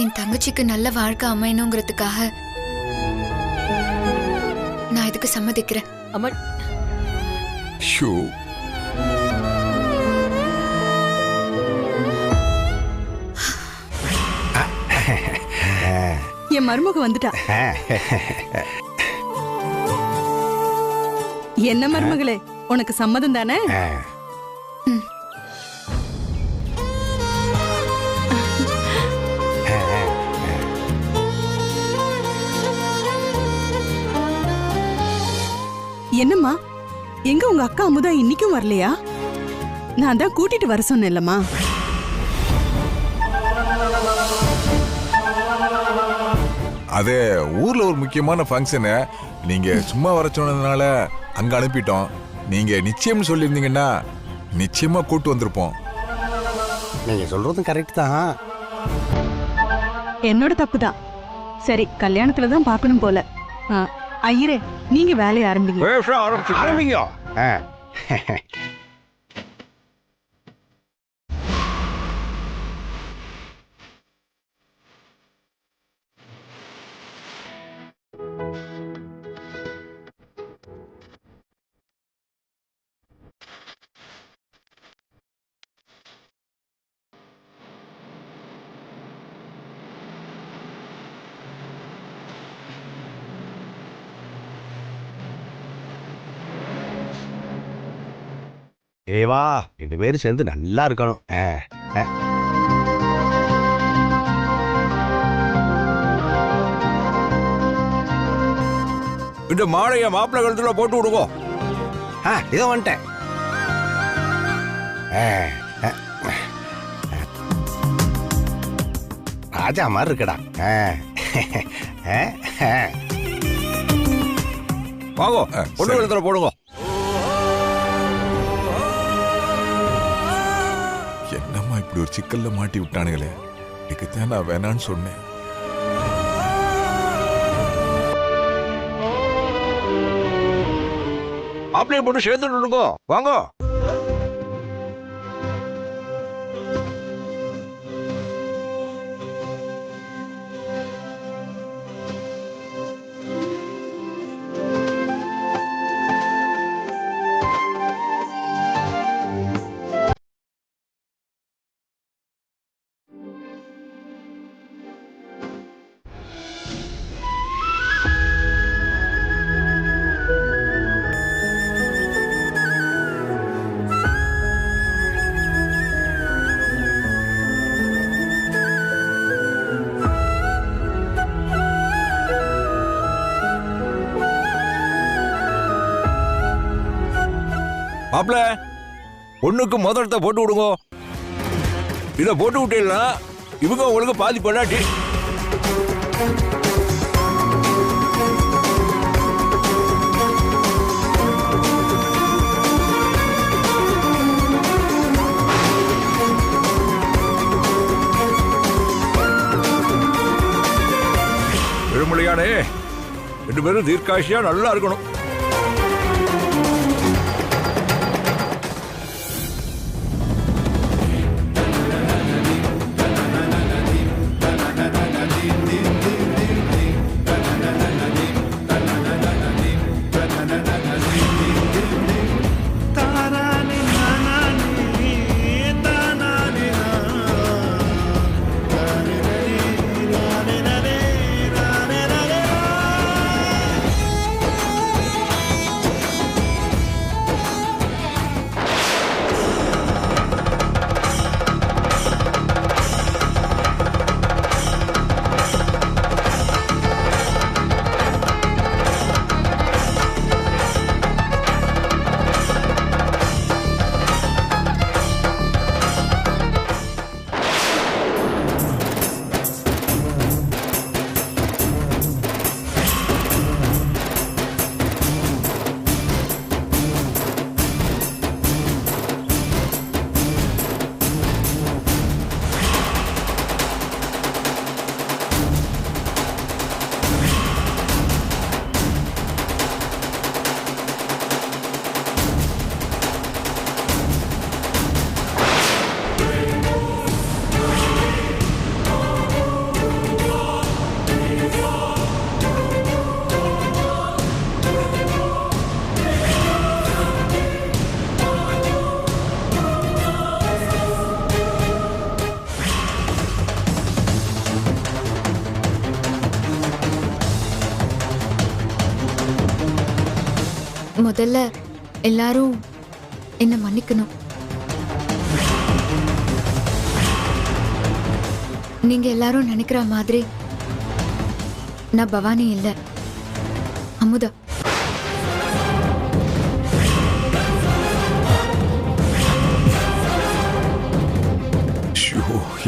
என் தங்கச்சிக்கு நல்ல வாழ்க்கை அமையணுங்கிறதுக்காக நான் இதுக்கு சம்மதிக்கிறேன். அம்மா ஷூ என் மருமக வந்துட்டா. என்ன மருமகளே, உனக்கு சம்மதம் தானே? என்னம்மா, எங்க உங்க அக்கா அமுதா இன்னைக்கும் வரலையா? நான் தான் கூட்டிட்டு வர சொன்னேன்லம்மா. அது ஊர்ல ஒரு முக்கியமான ஃபங்க்ஷனு, நீங்க சும்மா வர சொன்னதுனால அங்க அனுப்பிட்டோம். நீங்க நிச்சயம் சொல்லியிருந்தீங்கன்னா நிச்சயமா கூட்டு வந்திருப்போம். நீங்க சொல்றதும் கரெக்ட் தான். என்னோட தப்பு தான். சரி, கல்யாணத்துல தான் பார்க்கணும் போல. ஐயரே, நீங்க வேலையை ஆரம்பிங்க. ஆரம்பிங்க. ஏவா, 2 பேரும் சேர்ந்து நல்லா இருக்கணும். இந்த மாலைய மாப்பிள்ளை கழுத்துல போட்டு விடுவோம். இதோ வந்துட்டேன். ராஜா மாதிரி இருக்கடா. வாங்கோ, பொண்ணு கழுத்துல போடுங்க. என்னம்மா இப்படி ஒரு சிக்கல்ல மாட்டி விட்டானுங்களே, இதுக்குத்தான் நான் வேணான்னு சொன்னேன். மாப்பிள்ளைய போட்டு சேர்த்துட்டு வாங்க. மாப்பிள்ள, பொண்ணுக்கு முதலத்தை போட்டு விடுங்க. இதை போட்டு விட்டீங்கன்னா இவங்க உங்களுக்கு பாதி பண்ணாட்டி. பெருமொழியானே, 2 பேரும் தீர்க்காட்சியா நல்லா இருக்கணும். முதல்ல எல்லாரும் என்ன மன்னிக்கணும். நீங்க எல்லாரும் நினைக்கிற மாதிரி நான் பவானி இல்ல, அமுதா.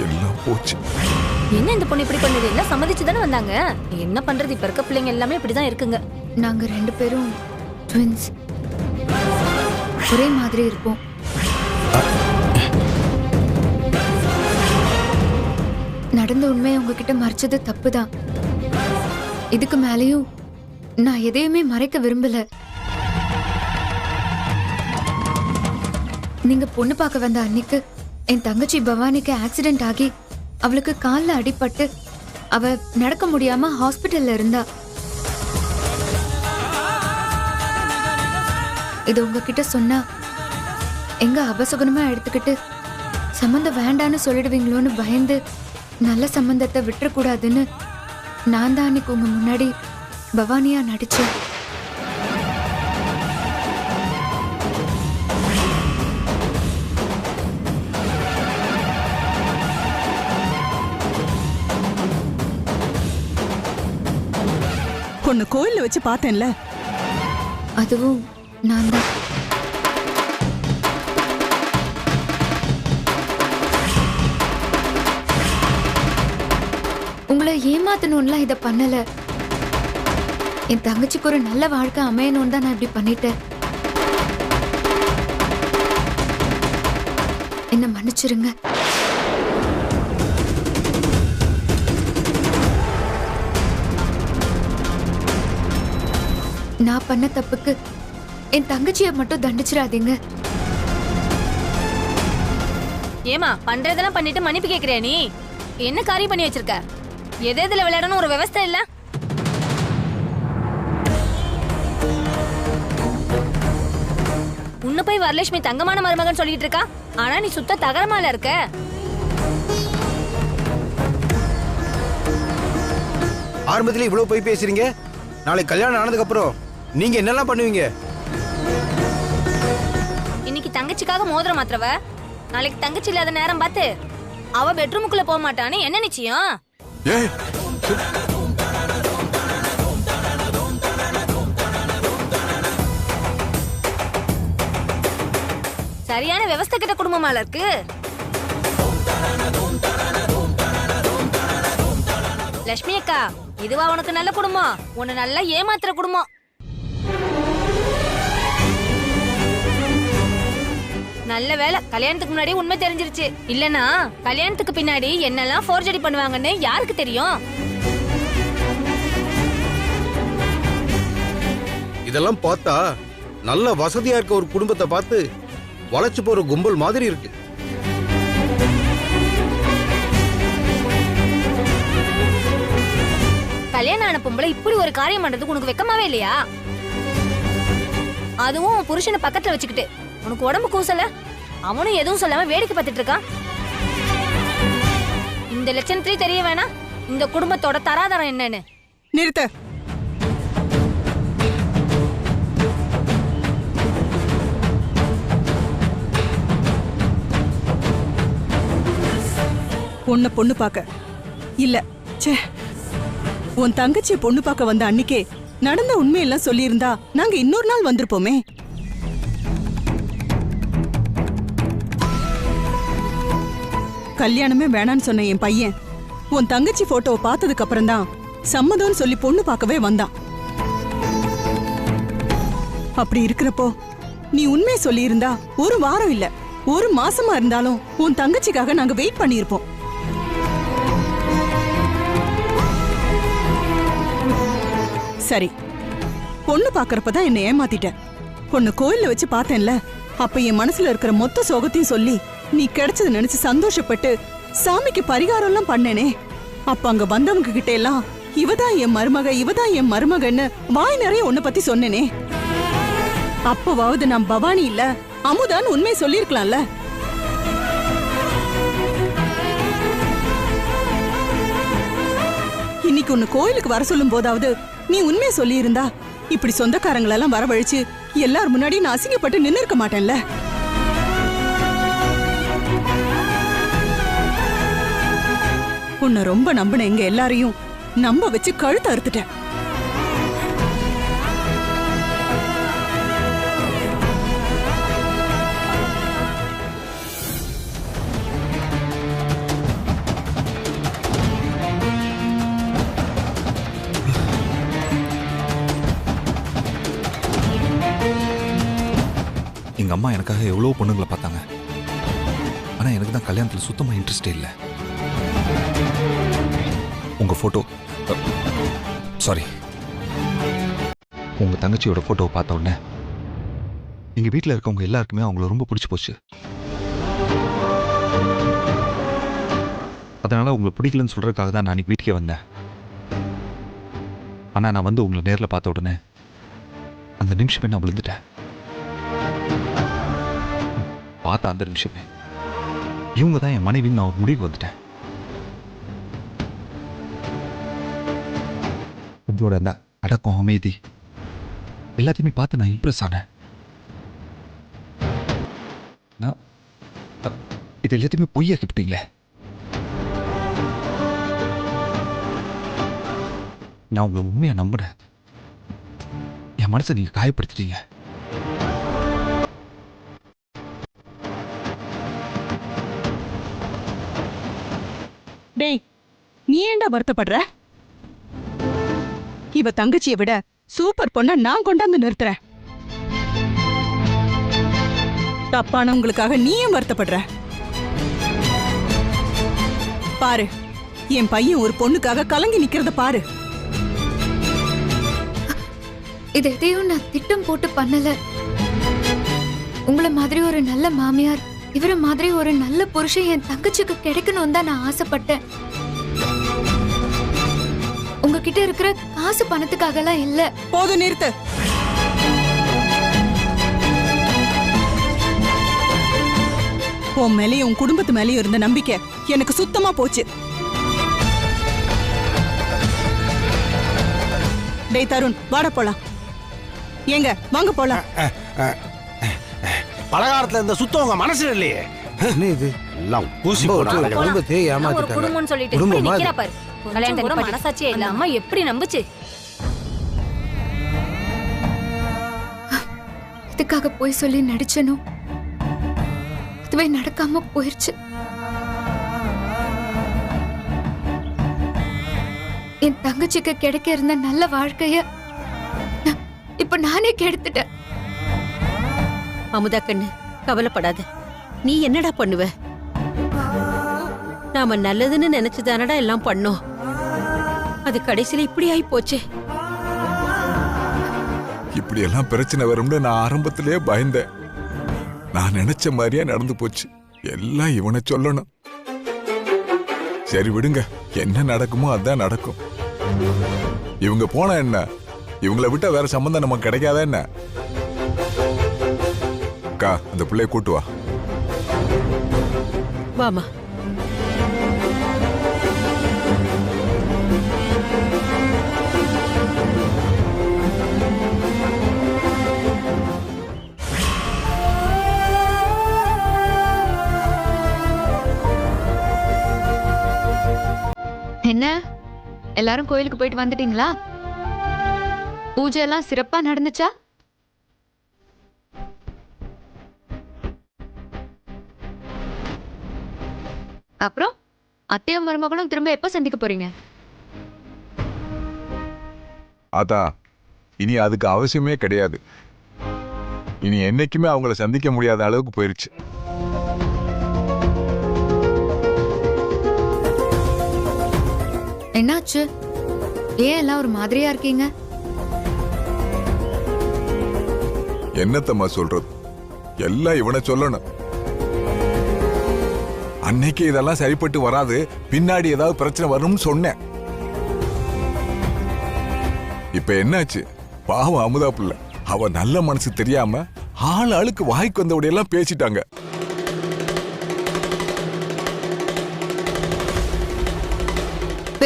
எல்லாம் போச்சு. என்ன இந்த பொண்ணு இப்படி பண்ணுது? எல்லாம் சம்மதிச்சு தானே வந்தாங்க. என்ன பண்றது, இப்ப இருக்க பிள்ளைங்க எல்லாமே இப்படிதான் இருக்குங்க. நாங்க 2 பேரும் ட்வின்ஸ், ஒரே மாதிரி இருப்போம். நடந்த உண்மையை உங்ககிட்ட மறைச்சது தப்புதான். இதுக்கு மேலேயும் நான் எதையுமே மறைக்க விரும்பல. நீங்க பொண்ணு பார்க்க வந்த அன்னைக்கு என் தங்கச்சி பவானிக்கு ஆக்சிடென்ட் ஆகி அவளுக்கு கால்ல அடிபட்டு அவ நடக்க முடியாம ஹாஸ்பிட்டல்ல இருந்தா. இது உங்ககிட்ட சொன்னா எங்க அபசகுனமா எடுத்துக்கிட்டு சம்பந்தம் வேண்டான்னு சொல்லிடுவீங்களோன்னு பயந்து நல்ல சம்பந்தத்தை விட்டுறக்கூடாதுன்னு நான் தான் அன்னைக்கு உங்க முன்னாடி பவானியா நடிச்சேன். பொண்ணு கோயில்ல வச்சு பார்த்தேன்ல, அதுவும் நான் தான். உங்களை ஏமாத்தணும்லாம் இதை பண்ணல. என் தங்கச்சிக்கு ஒரு நல்ல வாழ்க்கை அமையணும்னு தான் நான் இப்படி பண்ணிட்டேன். என்ன மன்னிச்சிருங்க. நான் பண்ண தப்புக்கு என் தங்கச்சியை மட்டும் தண்டிச்சிடாதீங்க. ஏமா பண்றதெல்லாம் பண்ணிட்டு மன்னிப்பு கேக்குறியா? நீ என்ன காரியம் பண்ணி வச்சிருக்க? எதுல விளையாடணும் ஒரு விவசாயம் இல்ல? உன்ன போய் வரலட்சுமி தங்கமான மருமகன் சொல்லிட்டு இருக்கா, ஆனா நீ சுத்த தகரமால இருக்க. ஆரம்பத்துல இவ்வளவு போய் பேசுறீங்க, நாளைக்கு கல்யாணம் ஆனதுக்கு அப்புறம் நீங்க என்னெல்லாம் பண்ணுவீங்க? இன்னைக்கு தங்கச்சிக்காக மோதிரம் மாத்திரவ, நாளைக்கு தங்கச்சி இல்லாத நேரம் பார்த்து அவ பெட்ரூமுக்குள்ள போக மாட்டான்னு என்ன நிச்சயம்? ஏய், சரியான விவஸ்தை கிட்ட குடும்பமால இருக்கு. லட்சுமி அக்கா, இதுவா உனக்கு நல்ல குடும்பம்? உன்னை நல்லா ஏமாத்துற குடும்பம். நல்ல வேலை கல்யாணத்துக்கு முன்னாடி உண்மை தெரிஞ்சிருச்சு. இல்லனா கல்யாணத்துக்கு பின்னாடி என்னெல்லாம் ஃபோர்ஜரி பண்ணுவாங்கன்னு யாருக்கு தெரியும்? இதெல்லாம் பார்த்தா நல்ல வசதியா இருக்க ஒரு குடும்பத்தை பார்த்து வளைச்சு போற கும்பல் மாதிரி இருக்கு. கல்யாணம் ஆன பொம்பளை இப்படி ஒரு காரியம் பண்றதுக்கு உனக்கு வெக்கமாவே இல்லையா? அதுவும் புருஷனை பக்கத்துல வச்சுக்கிட்டு உனக்கு உடம்பு கூசல, அவனும் எதுவும் சொல்லாம வேடிக்கை பார்த்துட்டு இருக்கான். இந்த லட்சணத்திலே தெரிய வேணாம் இந்த குடும்பத்தோட தராதரம் என்னன்னு. நிறுத்த. உன்னை பொண்ணு பார்க்க இல்ல, ச்சே, உன் தங்கச்சியை பொண்ணு பார்க்க வந்த அன்னைக்கே நடந்த உண்மையெல்லாம் சொல்லியிருந்தா நாங்க இன்னொரு நாள் வந்திருப்போமே. கல்யாணமே வேணான்னு சொன்ன என் பையன் உன் தங்கச்சி போட்டோவை பார்த்ததுக்கு அப்புறம் தான் சம்மதம்னு சொல்லி பொண்ணு பார்க்கவே வந்தான். அப்படி இருக்கிறப்போ நீ உண்மையை சொல்லியிருந்தா ஒரு வாரம் இல்ல, ஒரு மாசமா இருந்தாலும் உன் தங்கச்சிக்காக நாங்க வெயிட் பண்ணியிருப்போம். சரி, பொண்ணு பாக்குறப்பதான் என்ன ஏமாத்திட்ட. பொண்ணு கோயில்ல வச்சு பார்த்தேன்ல, அப்ப என் மனசுல இருக்கிற மொத்த சோகத்தையும் சொல்லி நீ கிடைச்சது நினைச்சு சந்தோஷப்பட்டு சாமிக்கு பரிகாரம் எல்லாம் பண்ணனே. அப்ப அங்க வந்தவங்க கிட்ட எல்லாம் இவதான் என் மருமக, இவதான் என் மருமகன்னு வாய் நிறைய உன்னை பத்தி சொன்னேனே. அப்பவாவது நான் பவானி இல்ல அமுதான்னு உண்மையை சொல்லிருக்கலாம்ல. இன்னைக்கு உன்னை கோயிலுக்கு வர சொல்லும் போதாவது நீ உண்மையை சொல்லி இருந்தா இப்படி சொந்தக்காரங்களெல்லாம் வரவழைச்சு எல்லார் முன்னாடி நான் அசிங்கப்பட்டு நின்னு இருக்க மாட்டேன்ல. உன்னை ரொம்ப நம்பின எங்க எல்லாரையும் நம்ப வச்சு கழுத்து அறுத்துட்டேன். எங்க அம்மா எனக்காக எவ்வளோ பொண்ணுங்களை பார்த்தாங்க. ஆனா எனக்கு தான் கல்யாணத்துல சுத்தமா இன்ட்ரெஸ்டே இல்லை. உங்க போட்டோ, சாரி, உங்க தங்கச்சியோட போட்டோவை பார்த்த உடனே எங்க வீட்டில் இருக்கவங்க எல்லாருக்குமே அவங்கள ரொம்ப பிடிச்சி போச்சு. அதனால உங்களை பிடிக்கலன்னு சொல்றதுக்காக தான் நான் வீட்டுக்கே வந்தேன். ஆனா நான் வந்து உங்களை நேரில் பார்த்த உடனே அந்த நிமிஷமே நான் விழுந்துட்டேன். பார்த்த அந்த நிமிஷமே இவங்க தான் என் மனைவின்னு நான் ஒரு முடிவுக்கு வந்துட்டேன். உங்களோட அந்த அடக்கம், அமைதி எல்லாத்தையுமே பார்த்து நான் இம்ப்ரெஸ் ஆனேன். நான் இது எல்லாத்தையுமே பொய்யாக்கிவிட்டீங்களே. நான் உங்களை உண்மையாக நம்புறேன். என் மனசை நீங்க காயப்படுத்திட்டீங்க. டேய், நீ ஏன்டா வருத்தப்படுற? இவ தங்கச்சியை விட சூப்பர் பொண்ண நான் கொண்டாந்து நிறுத்துறேன். தப்பானவங்களுக்காக நீயும் வருத்தப்படுற. பாரு, என் பையன் ஒரு பொண்ணுக்காக கலங்கி நிக்கிறத பாரு. இது எதையும் நான் திட்டம் போட்டு பண்ணல. உங்களை மாதிரி ஒரு நல்ல மாமியார், இவரை மாதிரி ஒரு நல்ல புருஷன் என் தங்கச்சிக்கு கிடைக்கணும் தான் நான் ஆசைப்பட்டேன். உங்ககிட்ட இருக்கிற காசு பணத்துக்காக எல்லாம் இல்ல. போதும், நிறுத்து. உன் மேலேயும் உன் குடும்பத்து மேலேயும் இருந்த நம்பிக்கை எனக்கு சுத்தமா போச்சு. டேய் தருண், வாட போலாம். ஏங்க வாங்க போலாம். பலகாரத்துல இந்த சுத்தம் உங்க மனசுல இல்லையே. என்ன இது? எல்லாம் பூசி குடும்பத்தை ஒரு ஏமாத்திட்டாங்க. குடும்பம்னு சொல்லிட்டு குடும்பமா இப்படி இது? நிக்கிறா பாரு. கல்யாணத்துக்கு கூட மனசாட்சியே இல்ல. அம்மா எப்படி நம்புச்சு? இதுக்காக போய் சொல்லி நடிச்சனும் அதுவே நடக்காம போயிருச்சு. என் தங்கச்சிக்கு கிடைக்க இருந்த நல்ல வாழ்க்கைய இப்ப நானே கெடுத்துட்டேன். அமுதா கண்ணு, கவலைப்படாத. நீ என்னடா பண்ணுவ? நாம நல்லதுன்னு நினைச்சுதானடா எல்லாம் பண்ணோம். அது கடைசியில இப்படி ஆயி போச்சே. இப்படி எல்லாம் பிரச்சனை வரும்னு நான் ஆரம்பத்திலே பயந்தேன். நான் நினைச்ச மாதிரியே நடந்து போச்சு. எல்லாம் இவனை சொல்லணும். சரி விடுங்க, என்ன நடக்குமோ அதான் நடக்கும். இவங்க போனா என்ன? இவங்களை விட்டா வேற சம்பந்தம் நமக்கு கிடைக்காத என்ன? அக்கா, அந்த பிள்ளைய கூட்டு வா. வாமா. என்ன எல்லாரும் கோயிலுக்கு போயிட்டு வந்துட்டீங்களா? பூஜை எல்லாம் சிறப்பா நடந்துச்சா? அப்புறம் அத்தையும் மருமகளும் திரும்ப எப்ப சந்திக்க போறீங்க? அதான், இனி அதுக்கு அவசியமே கிடையாது. இனி என்னைக்குமே அவங்கள சந்திக்க முடியாத அளவுக்கு போயிருச்சு. என்னாச்சு? ஏன் எல்லாம் ஒரு மாதிரியா இருக்கீங்க? என்னத்தம்மா சொல்றது? எல்லாம் இவனை சொல்லணும். அன்னைக்கு இதெல்லாம் சரிப்பட்டு வராது, பின்னாடி ஏதாவது பிரச்சனை வரும்னு சொன்னேன். இப்ப என்னாச்சு? பாவம் அமுதா புள்ள, அவ நல்ல மனசு தெரியாம ஆள் ஆளுக்கு வாய்க்கு வந்தபடியெல்லாம் பேசிட்டாங்க.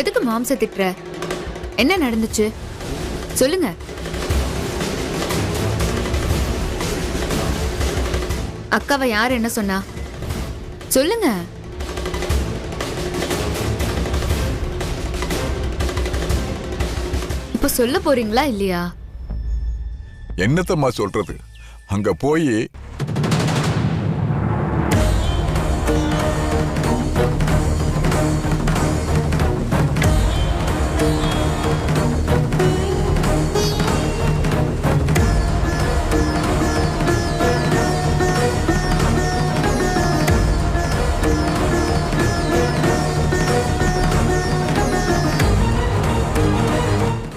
எதுக்கு மாம்ச திட்டுற? என்ன நடந்துச்சு சொல்லுங்க. அக்காவை யார் என்ன சொன்னா சொல்லுங்க. இப்ப சொல்ல போறீங்களா இல்லையா? என்னத்தம்மா சொல்றது? அங்க போய்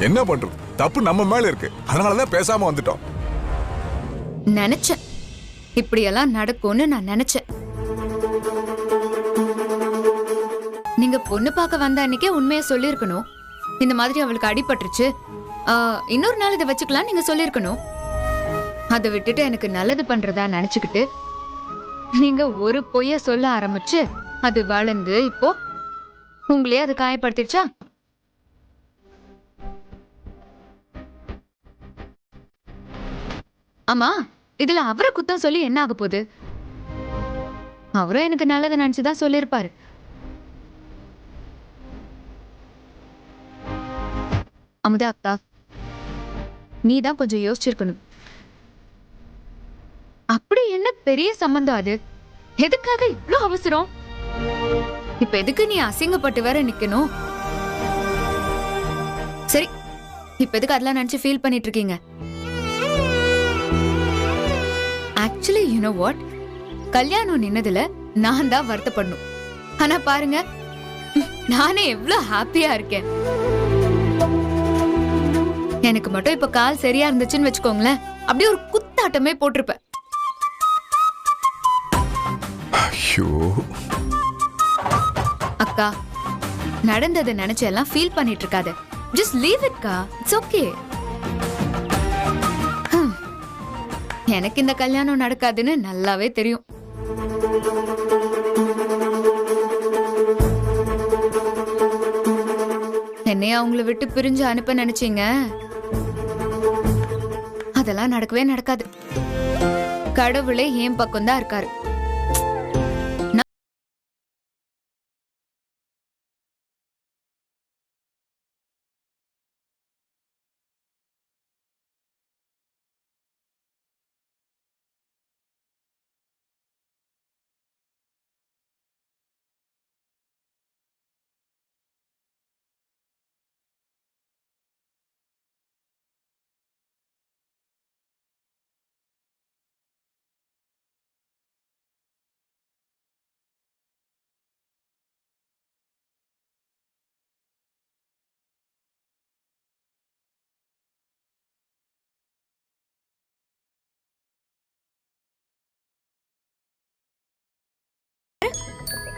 என்ன பண்றது? தப்பு நம்ம மேல இருக்கு. அதனாலதான் பேசாம வந்துட்டோம். நினைச்சேன் இப்படியெல்லாம் நடக்கும்னு நான் நினைச்சேன். நீங்க பொண்ணு பார்க்க வந்த அன்னைக்கே உண்மையை சொல்லிருக்கணும். இந்த மாதிரி அவளுக்கு அடிபட்டுருச்சு, இன்னொரு நாள் இதை வச்சுக்கலாம் நீங்க சொல்லிருக்கணும். அதை விட்டுட்டு எனக்கு நல்லது பண்றதா நினைச்சுக்கிட்டு நீங்க ஒரு பொய்ய சொல்ல ஆரம்பிச்சு அது வளர்ந்து இப்போ உங்களையே அது காயப்படுத்திடுச்சா? ஆமா, இதுல அவரை குத்தம் சொல்லி என்ன ஆக போகுது? அவரும் எனக்கு நல்லதை நினைச்சுதான் சொல்லியிருப்பாரு. அமுதா அக்கா, நீதான் கொஞ்சம் யோசிச்சிருக்கணும். அப்படி என்ன பெரிய சம்பந்தம் அது? எதுக்காக இவ்ளோ அவசரம்? இப்ப எதுக்கு நீ அசிங்கப்பட்டு வேற நிக்கணும்? சரி, இப்ப எதுக்கு அதெல்லாம் நினைச்சு ஃபீல் பண்ணிட்டு இருக்கீங்க? ஆக்சுவலி யூ நோ வாட், கல்யாணம் நின்னதுல நான் தான் வருத்தப்படணும். ஆனா பாருங்க, நானே எவ்வளவு ஹாப்பியா இருக்கேன். எனக்கு மட்டும் இப்ப கால் சரியா இருந்துச்சுன்னு வச்சுக்கோங்களேன், அப்படியே ஒரு குத்தாட்டமே போட்டிருப்பேன். ஐயோ அக்கா, நடந்ததை நினைச்சு எல்லாம் ஃபீல் பண்ணிட்டு இருக்காத. ஜஸ்ட் லீவ் இட் கா, இட்ஸ் ஓகே. எனக்கு இந்த கல்யாணம் நடக்காதுன்னு நல்லாவே தெரியும். என்னைய அவங்கள விட்டு பிரிஞ்சு அனுப்ப நினைச்சீங்க, அதெல்லாம் நடக்கவே நடக்காது. கடவுளே என் பக்கம் தான் இருக்காரு.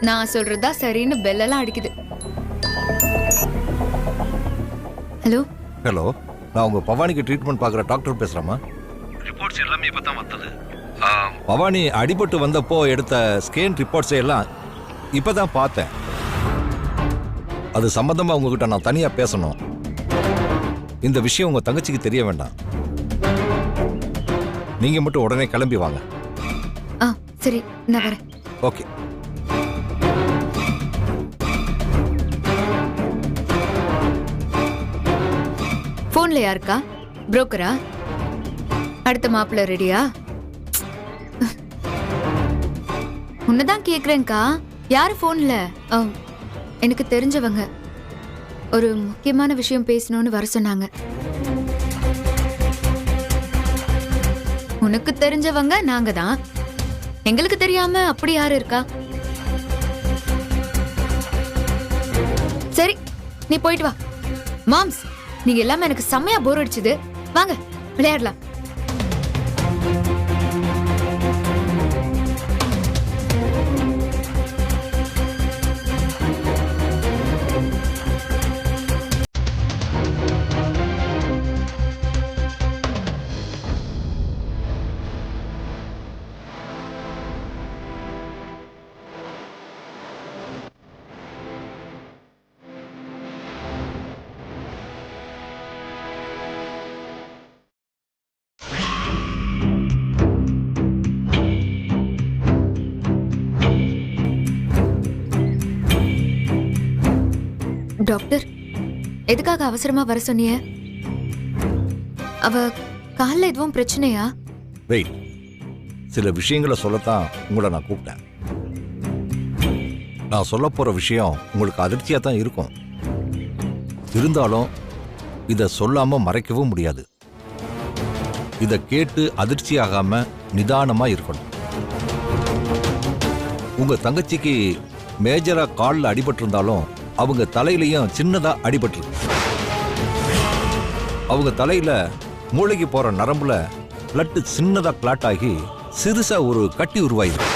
நான் சொல்றதா சரின்னு பெல்லெல்லாம் அடிக்குது. ஹலோ ஹலோ, நான் உங்க பவானிக்கு ட்ரீட்மெண்ட் பார்க்குற டாக்டர் பேசுறேம்மா. ரிப்போர்ட்ஸ் எல்லாமே இப்போ தான் வந்தது. பவானி அடிபட்டு வந்தப்போ எடுத்த ஸ்கேன் ரிப்போர்ட்ஸை எல்லாம் இப்போ தான் பார்த்தேன். அது சம்பந்தமாக உங்ககிட்ட நான் தனியாக பேசணும். இந்த விஷயம் உங்கள் தங்கச்சிக்கு தெரிய வேண்டாம். நீங்கள் மட்டும் உடனே கிளம்பி வாங்க. சரி, நான் வரேன். ஓகே. போன்ல யாருக்கா? புரோக்கரா? அடுத்த மாப்பிள்ள ரெடியா? உன்னதான் கேக்குறேன்க்கா. யாரு போன்ல? எனக்கு தெரிஞ்சவங்க ஒரு முக்கியமான விஷயம் பேசணும்னு வர சொன்னாங்க. உனக்கு தெரிஞ்சவங்க நாங்க தான், எங்களுக்கு தெரியாம அப்படி யாரு இருக்கா? சரி, நீ போயிட்டு வா. மாம்ஸ், நீங்க எல்லாமே எனக்கு செம்மையா போர் அடிச்சுது. வாங்க விளையாடலாம். டாக்டர், எதுக்காக அவசரமா வர சொன்னீங்க? அவ கால்ல எதுவும் பிரச்சனையா? வெயிட், சில விஷயங்களை சொல்லத்தான் உங்களை நான் கூப்பிட்டேன். நான் சொல்ல போற விஷயம் உங்களுக்கு அதிர்ச்சியா தான் இருக்கும். இருந்தாலும் இத சொல்லாம மறைக்கவும் முடியாது. இத கேட்டு அதிர்ச்சி ஆகாம நிதானமா இருக்கணும். உங்க தங்கச்சிக்கு மேஜரா கால்ல அடிபட்டிருந்தாலும் அவங்க தலையிலையும் சின்னதா அடிபட்டிருக்கு. அவங்க தலையில மூளைக்கு போற நரம்புல பிளட் சின்னதா கிளாட் ஆகி சிறுசா ஒரு கட்டி உருவாயிருக்கு.